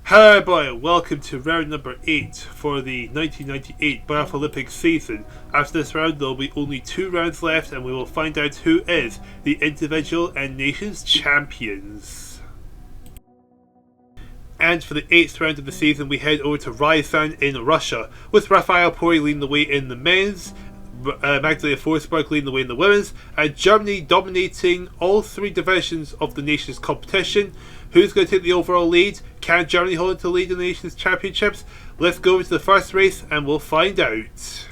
Hello everybody, welcome to round number 8 for the 1998 Biathlon Olympic season. After this round there will be only 2 rounds left and we will find out who is the individual and nations champions. And for the 8th round of the season we head over to Ryazan in Russia, with Rafael Pori leading the way in the men's, Magdalena Forsberg leading the way in the women's, and Germany dominating all 3 divisions of the nations competition. Who's going to take the overall lead? Can Germany hold on to the lead in the nations championships? Let's go into the first race and we'll find out.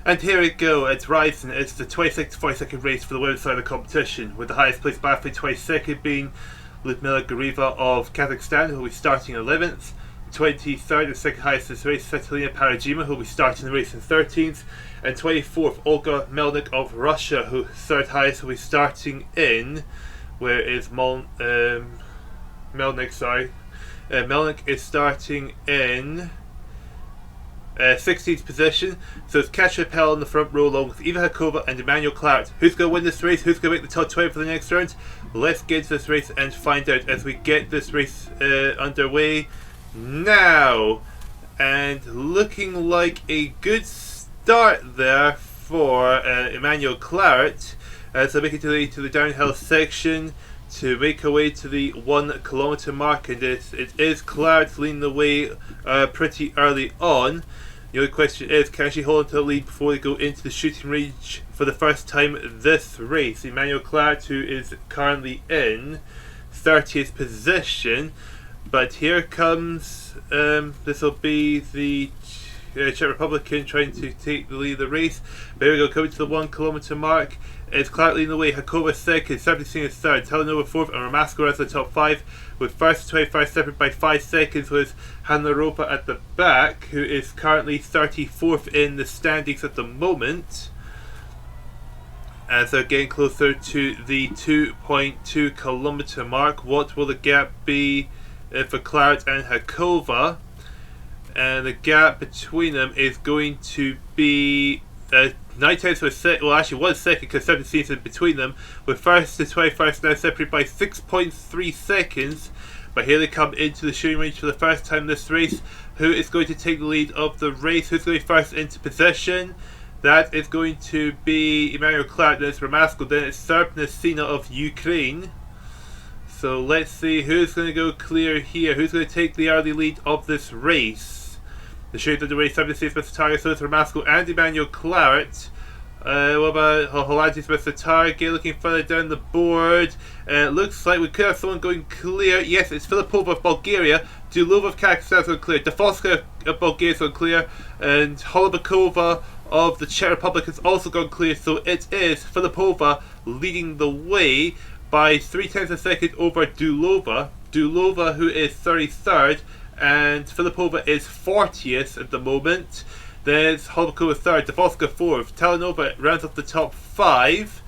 And here we go, it's rising. It's the 26 to 42nd race for the women's side of the competition, with the highest placed biathlete 22nd being Lyudmila Gurieva of Kazakhstan, who will be starting 11th. 23rd, the second highest this race, Svetlana Parajima, who will be starting the race in 13th. And 24th, Olga Melnik of Russia, who third highest, will be starting in. Where is Melnik? Sorry. Melnik is starting in 16th position. So it's Kasia Appel in the front row along with Eva Hakova and Emmanuel Claret. Who's going to win this race? Who's going to make the top 20 for the next round? Let's get to this race and find out as we get this race underway now. And looking like a good start there for Emmanuel Claret as they make it to the downhill section to make her way to the 1 kilometre mark, and it is Claret leading the way pretty early on. The only question is, can she hold on to the lead before they go into the shooting range for the first time this race? Emmanuel Claret, who is currently in 30th position, but here comes this will be the Czech Republican trying to take the lead of the race. There we go, coming to the 1 kilometre mark. It's Claret leading the way, Hakova second, 17 is third, Telenova fourth, and Ramasko as the top 5, with first to 21st separated by 5 seconds, with Hanna Ropa at the back, who is currently 34th in the standings at the moment, as they're getting closer to the 2.2 kilometre mark. What will the gap be for Claret and Hakova? And the gap between them is going to be 9 tenths of a second. Well, actually 1 second, because 17 is in between them, with first to 21st now separated by 6.3 seconds. But here they come into the shooting range for the first time this race. Who is going to take the lead of the race? Who's going first into possession? That is going to be Emmanuel Claret, then it's Ramasko, then it's Serpna Sina of Ukraine. So let's see who's going to go clear here. Who's going to take the early lead of this race? The shade of the race, 76 Mr. Target, so it's Ramasko and Emmanuel Claret. What about Holandi's Mr. Target looking further down the board? It looks like we could have someone going clear. Yes, it's Filipova of Bulgaria, Dulova of Kazakhstan is going clear, Dafoska of Bulgaria is going clear, and Holubakova of the Czech Republic has also gone clear. So it is Filipova leading the way by 3 tenths of a second over Dulova. Dulova, who is 33rd, and Filipova is 40th at the moment. There's Holubakova 3rd, Dafoska 4th, Telenova rounds up the top 5,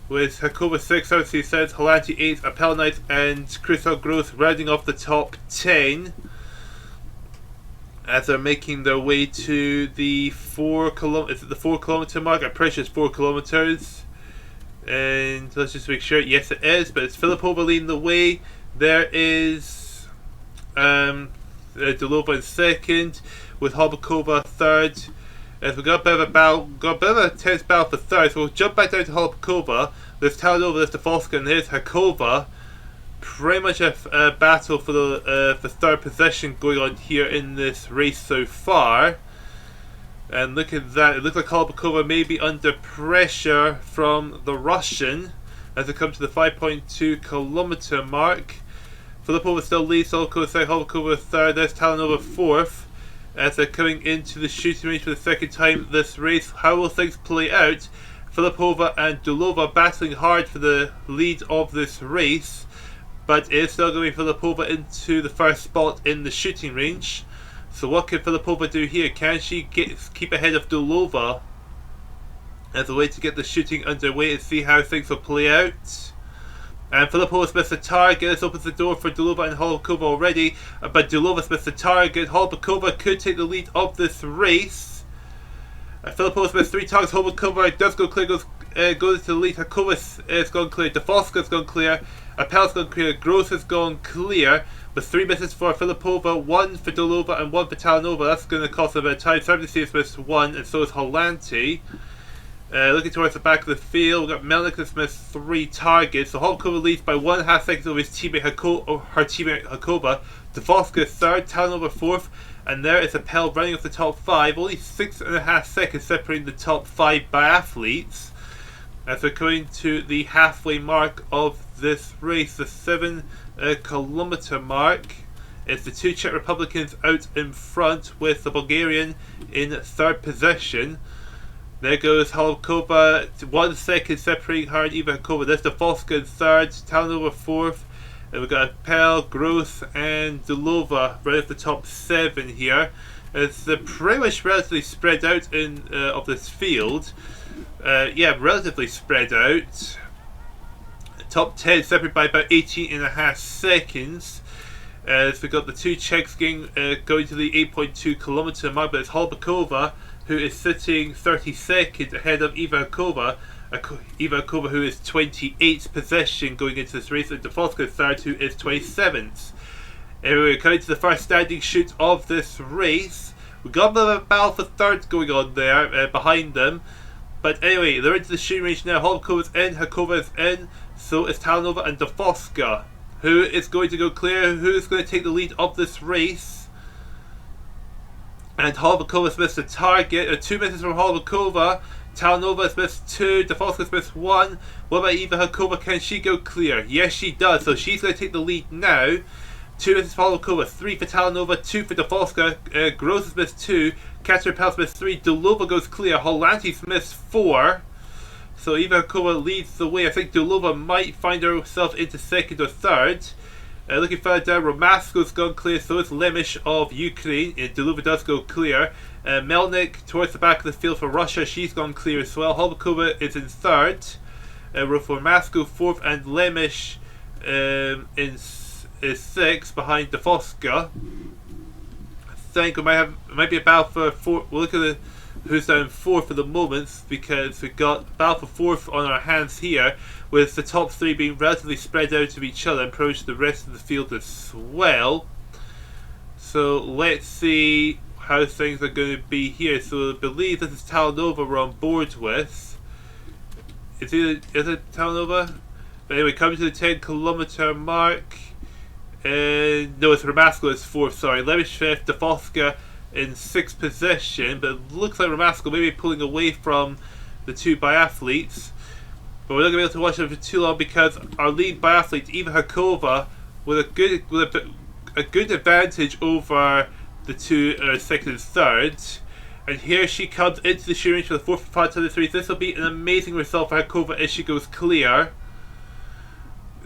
with Hakova 6th, obviously says, Holanti 8th, Appel 9th, and Krystal Gross rounding off the top 10, as they're making their way to the 4 kilometre mark. I'm pretty sure it's 4 kilometres. And let's just make sure. Yes, it is, but it's Filipova leading the way. There is Dulova in second, with Holubakova third. As we got a bit of a tense battle for third, so we'll jump back down to Holubakova. There's Telenova, there's Dafoska, and there's Hakova. Pretty much a battle for the third position going on here in this race so far. And look at that, it looks like Holubakova may be under pressure from the Russian as they come to the 5.2 kilometre mark. Filipova still leads, Holubakova third, there's Telenova fourth, as they're coming into the shooting range for the second time this race. How will things play out? Filipova and Dulova battling hard for the lead of this race, but it is still going to be Filipova into the first spot in the shooting range. So what can Filipova do here? Can she keep ahead of Dulova as a way to get the shooting underway and see how things will play out? And Filipova's missed the target. This opens the door for Dulova and Holubakova already, but Dulova's missed the target. Holubakova could take the lead of this race. Filipova's missed 3 targets. Holubakova does go clear, goes to the lead. Hakova has gone clear, Dafoska has gone clear, Appel's gone clear, Gross has gone clear, with 3 misses for Filipova, 1 for Dulova and 1 for Telenova. That's going to cost a bit of time. Service has missed 1, and so is Holanti. Looking towards the back of the field, we've got Melnik that's missed 3 targets. So Holubakova leads by 1.5 seconds over his teammate Hakova. Dafoska 3rd, Telenova 4th, and there is Appel running off the top 5. Only 6.5 seconds separating the top 5 biathletes. As we're coming to the halfway mark of this race, the 7 kilometre mark. It's the 2 Czech Republicans out in front, with the Bulgarian in 3rd position. There goes Holubkova, 1 second separating her and Eva Hakova. There's Dafalska in third, Talanova fourth, and we've got Appel, Gross, and Dulova right at the top 7 here. It's pretty much relatively spread out in of this field. Yeah, relatively spread out. Top 10 separated by about 18.5 seconds. As we've got the two Czechs going to the 8.2 kilometre mark, but it's Holubkova who is sitting 32nd ahead of Eva Hakova. Eva Hakova, who is 28th position going into this race, and Dafalska third, who is 27th. Anyway, coming to the first standing shoot of this race. We've got a bit of a battle for third going on there behind them. But anyway, they're into the shooting range now. Holubkova's in, Hakova is in, so is Talanova and Dafalska. Who is going to go clear? Who is going to take the lead of this race? And Holubkova missed a target. 2 misses from Holubkova. Talanova has missed 2. Dafalska has missed 1. What about Eva Hakova? Can she go clear? Yes, she does. So she's going to take the lead now. 2 misses for Holubkova. 3 for Talanova. 2 for Dafalska. Gross has missed 2. Katarina Appel's missed 3. Dulova goes clear. Holanti's missed 4. So Eva Hakova leads the way. I think Dulova might find herself into second or third. Looking further down, Romasko's gone clear, so is Lemish of Ukraine. Dulova does go clear. Melnik towards the back of the field for Russia, she's gone clear as well. Holubkova is in third. Romasko fourth, and Lemish is sixth behind Dafalska. I think we might be a battle for fourth. We'll look at who's down fourth for the moment, because we've got battle for fourth on our hands here, with the top 3 being relatively spread out of each other and approach the rest of the field as well. So let's see how things are going to be here. So I believe this is Talanova we're on board with. Is it Talanova? But anyway, coming to the 10 kilometre mark. No, it's Romasko is fourth, sorry. Lemish fifth, Dafalska in 6th position, but it looks like Romasko may be pulling away from the 2 biathletes. But we're not going to be able to watch them for too long, because our lead biathlete, Eva Hakova, with a good advantage over the 2 second and third. And here she comes into the shooting range for the 4th and 5 This will be an amazing result for Hakova if she goes clear,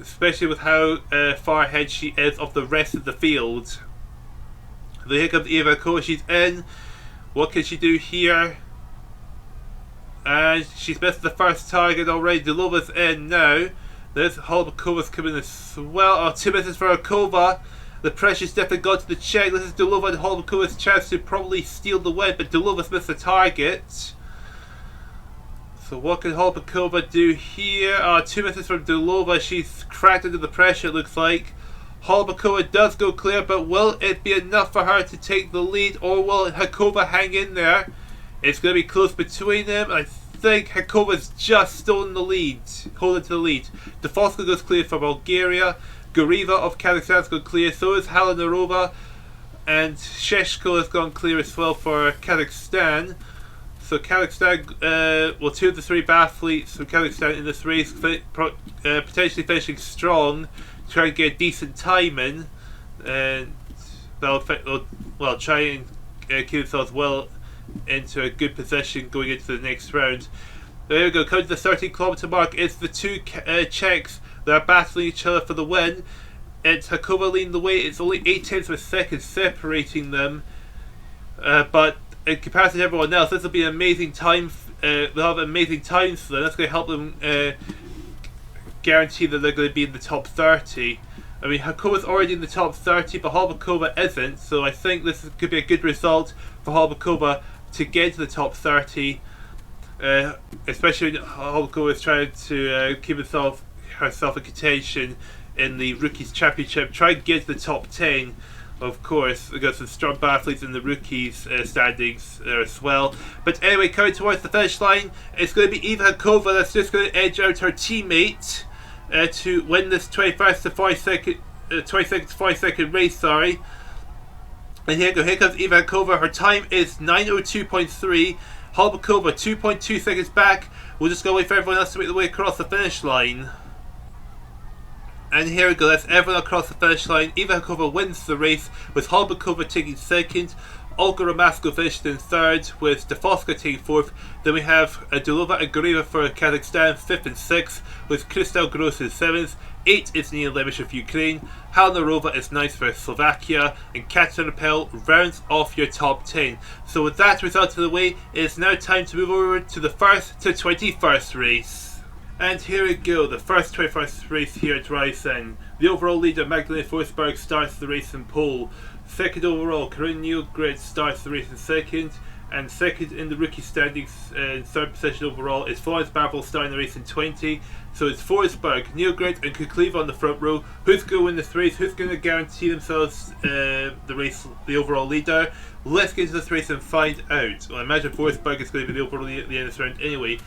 especially with how far ahead she is of the rest of the field. So here comes Eva Hakova, she's in. What can she do here? And she's missed the first target already. Dulova's in now. There's Holubkova's coming as well. Oh, 2 misses for Hakova. The pressure's definitely gone to the Czech. This is Dulova and Holubkova's chance to probably steal the win, but Dulova's missed the target. So what can Holubkova do here? 2 misses from Dulova. She's cracked under the pressure, it looks like. Holubkova does go clear, but will it be enough for her to take the lead, or will Hakova hang in there? It's going to be close between them. I think Hakova's just stolen the lead, holding to the lead. Dafalska goes clear for Bulgaria. Gorieva of Kazakhstan's gone clear. So is Halanarova, and Sheshko has gone clear as well for Kazakhstan. So Kazakhstan, 2 of the 3 biathletes from Kazakhstan in this race, potentially finishing strong, trying to get decent timing, and they'll try and keep themselves well into a good position going into the next round. There we go, coming to the 13 kilometre mark. It's the 2 Czechs that are battling each other for the win. It's Hakova leading the way. It's only 0.8 of a second separating them, but in comparison to everyone else, this will be an amazing time. They'll have amazing times for them. That's going to help them guarantee that they're going to be in the top 30. I mean, Hakova's already in the top 30, but Holubkova isn't, so I think this could be a good result for Holubkova to get to the top 30, especially when Holubkova is trying to keep herself in contention in the Rookies Championship. Try and get to the top 10, of course. We've got some strong athletes in the Rookies standings there as well. But anyway, coming towards the finish line, it's going to be Eva Hakova that's just going to edge out her teammate to win this 21st to 40 second race, sorry. And here comes Eva Hakova. Her time is 9:02.3. Holubkova 2.2 seconds back. We'll just go wait for everyone else to make the way across the finish line. And here we go, that's everyone across the finish line. Eva Hakova wins the race, with Holubkova taking second. Olga Ramasko finished in third, with Stefoska taking fourth. Then we have Dulova and Goreva for Kazakhstan, fifth and sixth, with Kristal Gross in seventh. 8 is Nina Lemish of Ukraine. Halina Rova is ninth for Slovakia, and Katarina Pell rounds off your top 10. So with that result out of the way, it's now time to move over to the first to 21st race. And here we go, the first 21st race here at Rysen. The overall leader, Magdalena Forsberg, starts the race in pole. Second overall, Corinne Nygren starts the race in second. And second in the rookie standings, in third position overall, is Florence Babel starting the race in 20. So it's Forsberg, Nygren and Kukleva on the front row. Who's going to win this race? Who's going to guarantee themselves the race, the overall leader? Let's get into this race and find out. Well, I imagine Forsberg is going to be the overall leader at the end of this round anyway,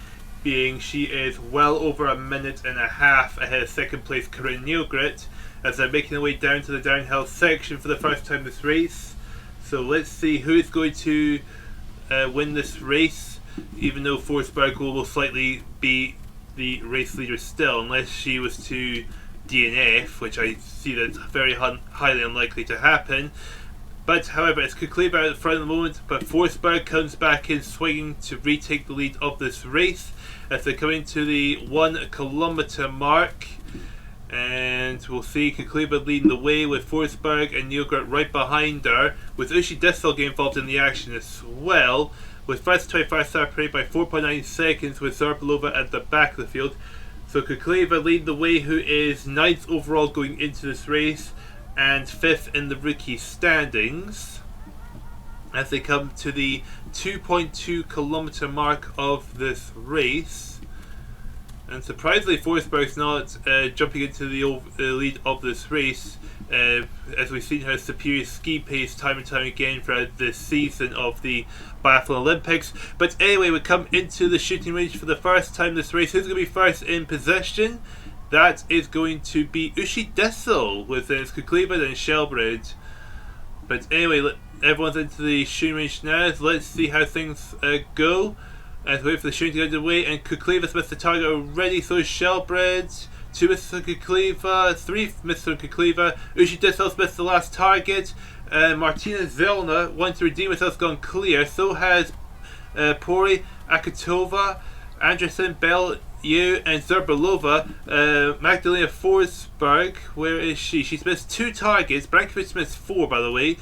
being she is well over a minute and a half ahead of second place Corinne Nygren, as they're making their way down to the downhill section for the first time this race. So let's see who's going to win this race, even though Forsberg will slightly be the race leader still, unless she was to DNF, which I see that's very highly unlikely to happen. But however, it's Kukleva out in front at the moment, but Forsberg comes back in swinging to retake the lead of this race as they come into the 1 kilometre mark. And we'll see Kukleva leading the way with Forsberg and Nygren right behind her, with Ushi Dissel getting involved in the action as well, with first 25 separated by 4.9 seconds, with Zarbalova at the back of the field. So Kukleva leading the way, who is 9th overall going into this race and 5th in the rookie standings, as they come to the 2.2 kilometre mark of this race. And surprisingly, Forsberg's not jumping into the lead of this race, as we've seen her superior ski pace time and time again throughout this season of the Biathlon Olympics. But anyway, we come into the shooting range for the first time this race. Who's going to be first in possession? That is going to be Ushi Dissel, with Kukleva and Shelbred. But anyway, everyone's into the shooting range now, so let's see how things go. As we wait for the shooting to get underway, and Kukleva's missed the target already, so is Shelbred. 2 misses on Kukleva, 3 misses on Kukleva. Ushi Dissel's missed the last target. Martina Zelna, wanting to redeem herself, gone clear. So has Pori, Akatova, Anderson, Bell, Yu, and Zarbalova. Magdalena Forsberg, where is she? She's missed 2 targets. Brankovic missed 4, by the way.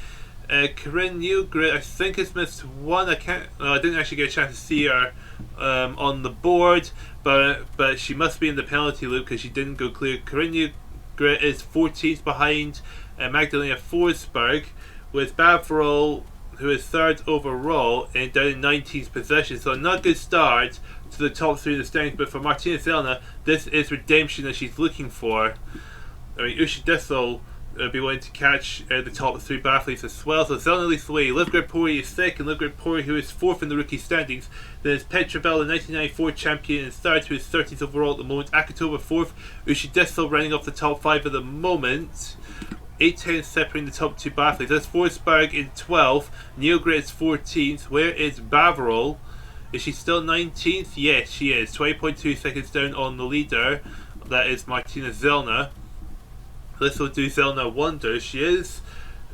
Corinne Nygren, I think, has missed 1. I didn't actually get a chance to see her on the board, but she must be in the penalty loop because she didn't go clear. Corinne Nygren is 14th behind Magdalena Forsberg, with Bavro, who is 3rd overall and down in 19th position. So not a good start to the top 3 in the standings, but for Martina Zelna, this is redemption that she's looking for. I mean, Ushi Dissel be willing to catch the top 3 biathletes as well. So Zelna leads the way. Livgard Pori is second. Livgard Pori, who is 4th in the rookie standings. Then is Petra Bell, the 1994 champion, is 3rd, who is 13th overall at the moment. Akatova 4th. Ushi Dissel running off the top 5 at the moment. 8-10 separating the top 2 biathletes. That's Forsberg in 12th. Nygren is 14th. Where is Bavrol? Is she still 19th? Yes, she is. 20.2 seconds down on the leader. That is Martina Zelna. This will do Zelna wonders. She is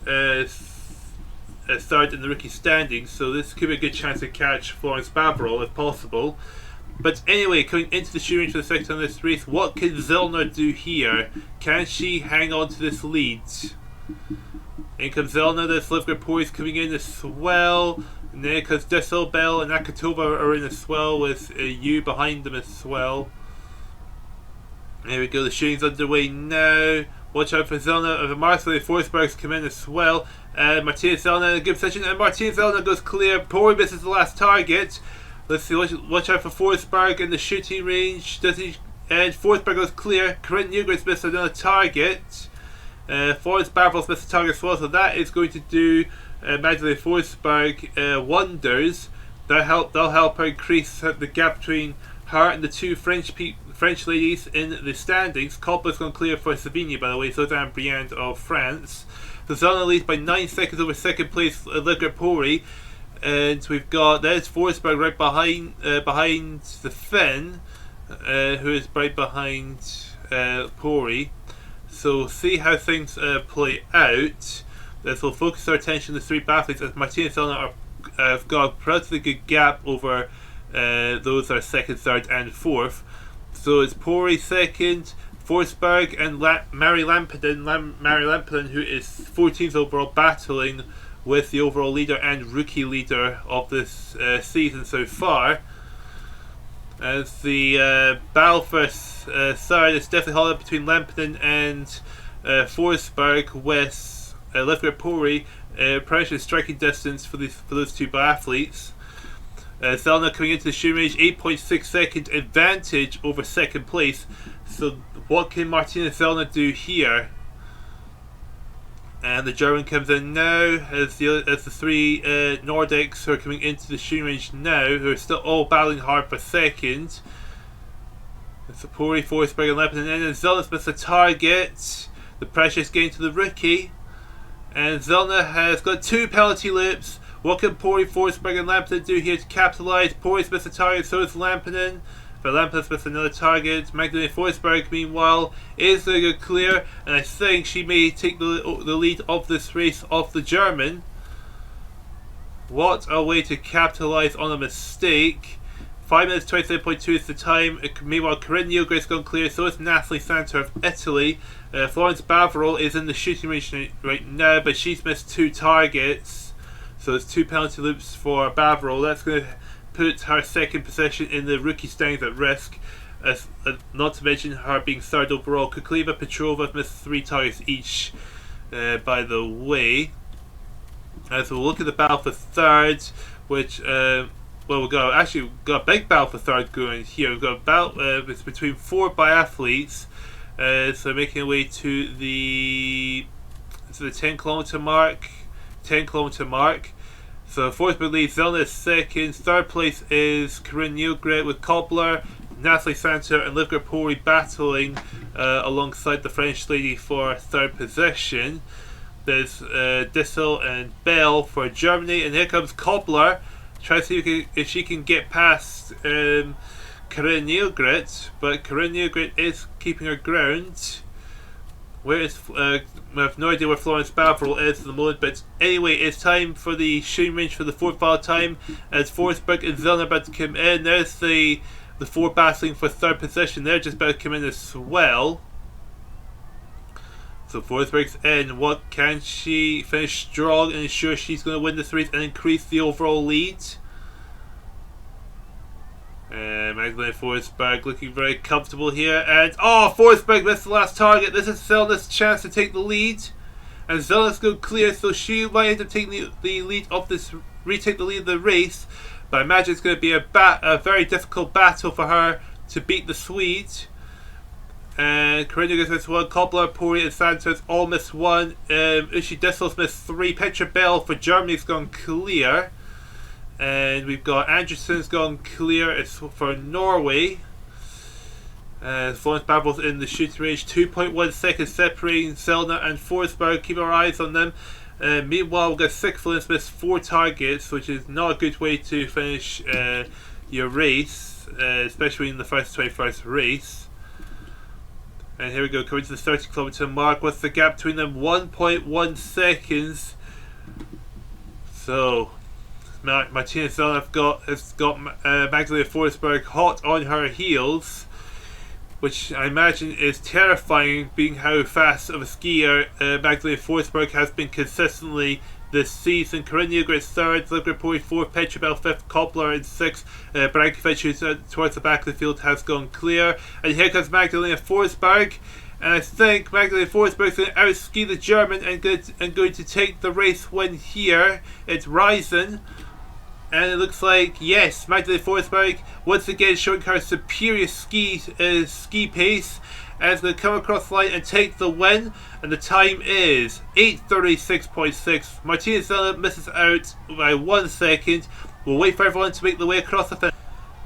3rd in the rookie standings, so this could be a good chance to catch Florence Bavrol if possible. But anyway, coming into the shooting range for the second time in this race, what can Zelna do here? Can she hang on to this lead? In comes Zelna. This Livgard Pori is coming in as well. And then comes Dissel, Bell, and Akatova are in as well, with Yu behind them as well. There we go, the shooting's underway now. Watch out for Zelna. Marcel Forsberg's come in as well. Martina Zelna in a good position, and Martina Zelna goes clear. Pori misses the last target. Let's see, watch out for Forsberg in the shooting range. Does he? And Forsberg goes clear. Corinne Nygren's missed another target. Florence Bavrol's missed a target as well, so that is going to do Magdalena Forsberg wonders. They'll help her increase the gap between her and the 2 French ladies in the standings. Koppa's gone clear for Savigny, by the way, so is Anne Briand of France. So Zelna leads by 9 seconds over second place Livgard Pori. And we've got, there's Forsberg right behind the Finn, who is right behind Pori. So see how things play out. This will focus our attention on the three biathletes, as Martina Zellner have got a relatively good gap over those that are second, third, and fourth. So it's Pori second, Forsberg and Mary Lampinen, who is 14th overall, battling with the overall leader and rookie leader of this season so far. As the battle for third is definitely held up between Lampinen and Forsberg, with Livgren Pori pretty much striking distance for those two biathletes. Zellner coming into the shooting range, 8.6 second advantage over second place. So what can Martina Zellner do here? And the German comes in now as the three Nordics who are coming into the shooting range now, who are still all battling hard for second. So Pori, Forsberg and Lampinen in, and Zellner's missed a target. The pressure is getting to the rookie, and Zellner has got 2 penalty loops. What can Pori, Forsberg and Lampinen do here to capitalise? Pori's missed a target, so is Lampinen. But Lampinen's missed another target. Magdalena Forsberg, meanwhile, is going to go clear, and I think she may take the lead of this race off the German. What a way to capitalise on a mistake. 5 minutes 27.2 is the time. Meanwhile, Corinne Nilgren's gone clear, so is Natalie Santer of Italy. Florence Baverol is in the shooting range right now, but she's missed 2 targets. So it's 2 penalty loops for Baverol. That's going to put her second position in the rookie standings at risk, not to mention her being third overall. Kukleva, Petrova have missed 3 targets each, by the way. So we'll look at the battle for third, which we've got a big battle for third going here. We've got a battle it's between 4 biathletes, so making our way to the 10-kilometer mark. So Forsberg leads, Zellner is second. Third place is Corinne Nilgren with Kobler, Natalie Santer and Livgren Pori battling alongside the French lady for third position. There's Dissel and Bell for Germany, and here comes Kobler. Try to see if she can get past Corinne Nilgren, but Corinne Nilgren is keeping her ground. Where is I have no idea where Florence Baverol is at the moment, but anyway, it's time for the shooting range for the 4th battle time, as Forsberg and Zellner about to come in. There's the 4 battling for third position. They're just about to come in as well. So Forsberg's in. What can she finish strong and ensure she's going to win this race and increase the overall lead? Magdalena Forsberg looking very comfortable here, and Forsberg missed the last target. This is Zellner's chance to take the lead, and Zellner's go clear, so she might end up taking the lead of this, retake the lead of the race. But I imagine it's going to be a very difficult battle for her to beat the Swede. And Corinne Nilgren missed 1, Kobler, Pori and Santos all missed 1. Ushi Dissel's missed 3. Petra Bell for Germany's gone clear. And we've got Anderson's gone clear. It's for Norway. Florence Baverol's in the shooting range. 2.1 seconds separating Zellner and Forsberg. Keep our eyes on them. Meanwhile, we've got Sigflins missed 4 targets, which is not a good way to finish your race, especially in the first 21st race. And here we go, coming to the 30-kilometer mark. What's the gap between them? 1.1 seconds. So Martina Zellner has got Magdalena Forsberg hot on her heels, which I imagine is terrifying, being how fast of a skier Magdalena Forsberg has been consistently this season. Corinne Nilgren 3rd, Livgren Pori 4th, Petra Bell 5th, Kobler in 6th, Brankovic, who's towards the back of the field, has gone clear. And here comes Magdalena Forsberg, and I think Magdalena Forsberg is going to outski the German and going to take the race win here. It's Ryzen. And it looks like, yes, Magdalena Forsberg once again showing her superior ski pace, and is going to come across the line and take the win. And the time is 8:36.6. Martina Zellner misses out by 1 second. We'll wait for everyone to make the way across the finish.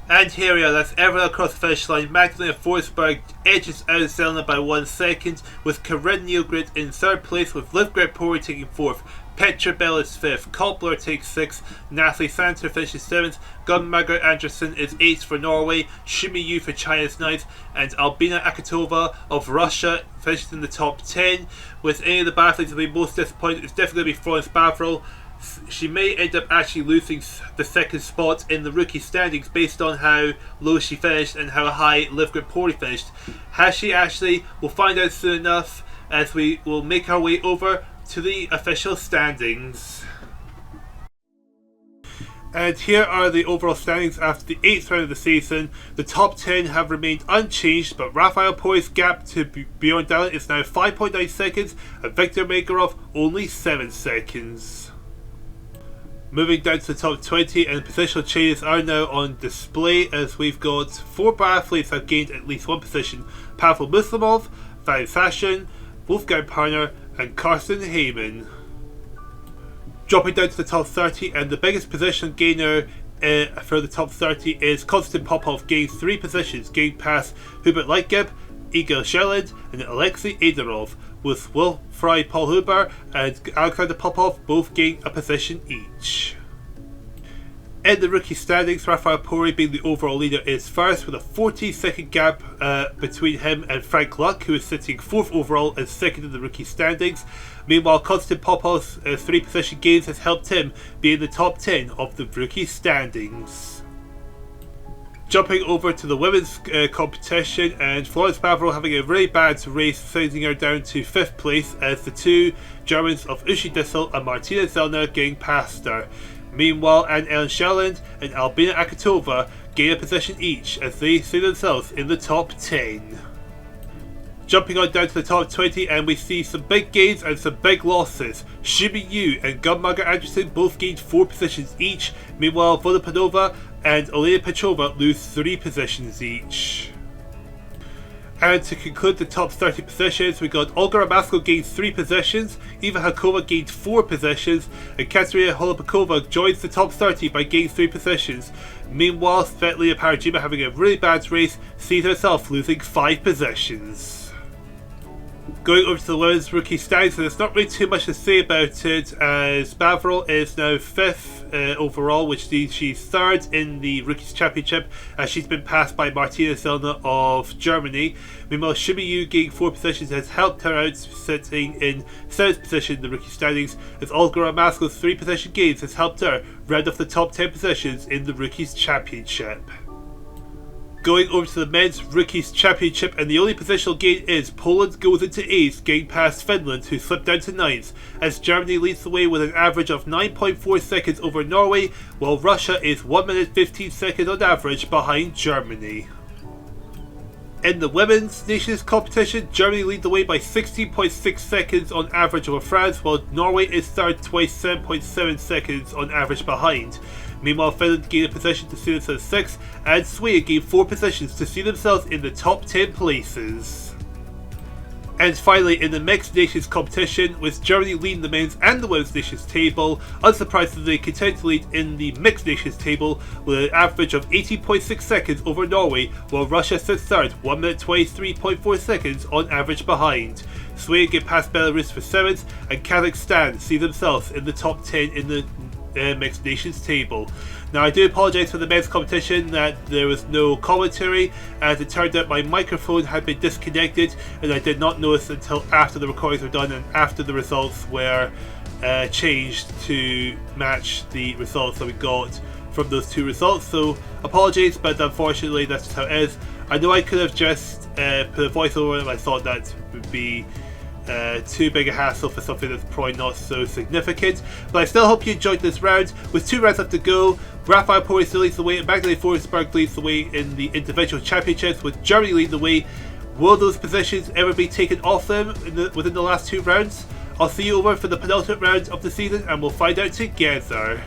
And here we are, that's everyone across the finish line. Magdalena Forsberg edges out Zellner by 1 second, with Corinne Nilgren in 3rd place, with Livgren Pori taking 4th. Petra Bell is 5th, Koppler takes 6th, Natalie Santer finishes 7th, Gunn Anderson is 8th for Norway, Shimi Yu for China is 9th, and Albina Akatova of Russia finishes in the top 10. With any of the biathletes to be most disappointed, it's definitely going to be Florence Bavril. She may end up actually losing the second spot in the rookie standings based on how low she finished and how high Livgren Pori finished. Has she actually? We'll find out soon enough as we will make our way over to the official standings. And here are the overall standings after the 8th round of the season. The top 10 have remained unchanged, but Rafael Pori's gap to Bjorn Dahlen is now 5.9 seconds and Viktor Megorov only 7 seconds. Moving down to the top 20, and positional changes are now on display as we've got 4 biathletes have gained at least 1 position: Pavel Muslimov, Van Sashen, Wolfgang Parner and Carsten Heyman. Dropping down to the top 30, and the biggest position gainer for the top 30 is Konstantin Popov, gained 3 positions, gained past Hubert Leitgeb, Igor Sheland and Alexei Adarov, with Wilfried Paul Huber and Alexander Popov both gained a position each. In the rookie standings, Rafael Pori, being the overall leader, is first with a 14-second gap between him and Frank Luck, who is sitting 4th overall and 2nd in the rookie standings. Meanwhile, Konstantin Popov's 3 position gains has helped him be in the top 10 of the rookie standings. Jumping over to the women's competition, and Florence Bavril having a really bad race, sending her down to 5th place as the 2 Germans of Uschi Dissel and Martina Zellner getting past her. Meanwhile, Anne-Ellen Schelland and Albina Akatova gain a position each as they see themselves in the top 10. Jumping on down to the top 20, and we see some big gains and some big losses. Shimi Yu and Gunn Anderson both gained 4 positions each. Meanwhile, Volopanova and Olena Petrova lose 3 positions each. And to conclude the top 30 positions, we got Olga Ramasko gained 3 positions, Eva Hakova gained 4 positions, and Katerina Holubakova joins the top 30 by gaining 3 positions. Meanwhile, Svetlana Parajima, having a really bad race, sees herself losing 5 positions. Going over to the women's rookie standings, and there's not really too much to say about it, as Bavril is now 5th overall, which means she's 3rd in the Rookies Championship, as she's been passed by Martina Zellner of Germany. Meanwhile, Shimi Yu gaining 4 positions has helped her out, sitting in 7th position in the rookie standings, as Olga Ramasko's 3 position gains has helped her round off the top 10 positions in the Rookies Championship. Going over to the men's rookies championship, and the only positional gain is Poland goes into 8th, getting past Finland, who slipped down to 9th, as Germany leads the way with an average of 9.4 seconds over Norway, while Russia is 1 minute 15 seconds on average behind Germany. In the women's nations competition, Germany lead the way by 16.6 seconds on average over France, while Norway is 3rd, 27.7 seconds on average behind. Meanwhile, Finland gained a position to see themselves 6th, and Sweden gained 4 positions to see themselves in the top 10 places. And finally, in the mixed nations competition, with Germany leading the men's and the women's nations table, unsurprisingly they continue to lead in the mixed nations table with an average of 18.6 seconds over Norway, while Russia sits 3rd, 1 minute 23.4 seconds on average behind. Sweden get past Belarus for 7th, and Kazakhstan see themselves in the top 10 in the mixed nations table. Now, I do apologise for the men's competition that there was no commentary, as it turned out my microphone had been disconnected and I did not notice until after the recordings were done and after the results were changed to match the results that we got from those 2 results. So apologies, but unfortunately that's just how it is. I know I could have just put a voiceover and I thought that would be too big a hassle for something that's probably not so significant, but I still hope you enjoyed this round. With 2 rounds left to go, Rafael Pori still leads the way and Magdalena Forsberg leads the way in the individual championships, with Germany leading the way. Will those positions ever be taken off them within the last 2 rounds? I'll see you over for the penultimate round of the season and we'll find out together.